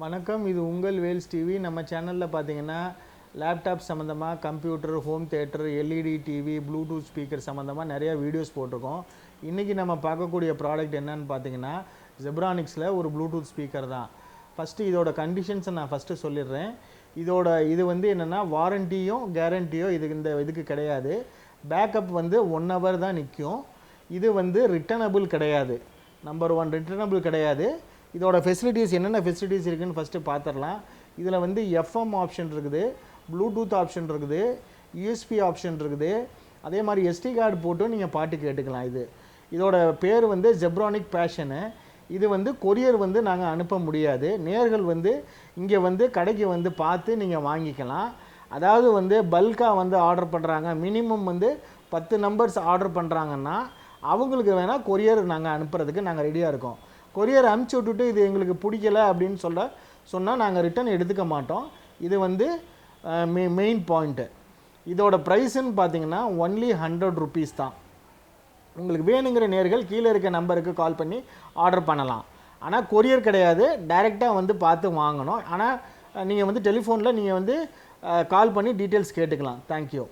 வணக்கம், இது உங்கள் வேல்ஸ் டிவி. நம்ம சேனலில் பார்த்தீங்கன்னா லேப்டாப் சம்மந்தமாக, computer, home theatre, LED TV, Bluetooth speaker சம்மந்தமாக நிறையா வீடியோஸ் போட்டிருக்கோம். இன்றைக்கி நம்ம பார்க்கக்கூடிய ப்ராடக்ட் என்னன்னு பார்த்தீங்கன்னா ஜெப்ரானிக்ஸில் ஒரு ப்ளூடூத் ஸ்பீக்கர் தான். ஃபஸ்ட்டு இதோட கண்டிஷன்ஸை நான் ஃபஸ்ட்டு சொல்லிடுறேன். இது வந்து என்னென்னா வாரண்டியும் கேரண்டியும் இதுக்கு கிடையாது. பேக்கப் வந்து 1 hour தான் நிற்கும். இது வந்து ரிட்டர்னபிள் கிடையாது. நம்பர் 1 ரிட்டர்னபிள் கிடையாது. இதோட ஃபெசிலிட்டிஸ் என்னென்ன ஃபெசிலிட்டிஸ் இருக்குதுன்னு ஃபஸ்ட்டு பார்த்துடலாம். இதில் வந்து எஃப்எம் ஆப்ஷன் இருக்குது, ப்ளூடூத் ஆப்ஷன் இருக்குது, யூஎஸ்பி ஆப்ஷன் இருக்குது. அதே மாதிரி எஸ்டி கார்டு போட்டும் நீங்கள் பாட்டு கேட்டுக்கலாம். இதோட பேர் வந்து ஜெப்ரானிக் பேஷனு. இது வந்து கொரியர் வந்து நாங்கள் அனுப்ப முடியாது. நேர்கள் வந்து இங்கே வந்து கடைக்கு வந்து பார்த்து நீங்கள் வாங்கிக்கலாம். அதாவது வந்து பல்காக வந்து ஆர்டர் பண்ணுறாங்க, மினிமம் வந்து 10 நம்பர்ஸ் ஆர்டர் பண்ணுறாங்கன்னா அவங்களுக்கு வேணால் கொரியர் நாங்கள் அனுப்புறதுக்கு நாங்கள் ரெடியாக இருக்கோம். கொரியர் அனுப்பிச்சி விட்டுட்டு இது எங்களுக்கு பிடிக்கல அப்படின்னு சொன்னால் நாங்கள் ரிட்டன் எடுத்துக்க மாட்டோம். இது வந்து மெயின் பாயிண்ட்டு. இதோட ப்ரைஸுன்னு பார்த்தீங்கன்னா ஒன்லி 100 rupees தான். உங்களுக்கு வேணுங்கிற நேர்கள் கீழே இருக்க நம்பருக்கு கால் பண்ணி ஆர்டர் பண்ணலாம். ஆனால் கொரியர் கிடையாது, டைரெக்டாக வந்து பார்த்து வாங்கணும். ஆனால் நீங்கள் வந்து டெலிஃபோனில் நீங்கள் வந்து கால் பண்ணி டீட்டெயில்ஸ் கேட்டுக்கலாம். தேங்க்யூ.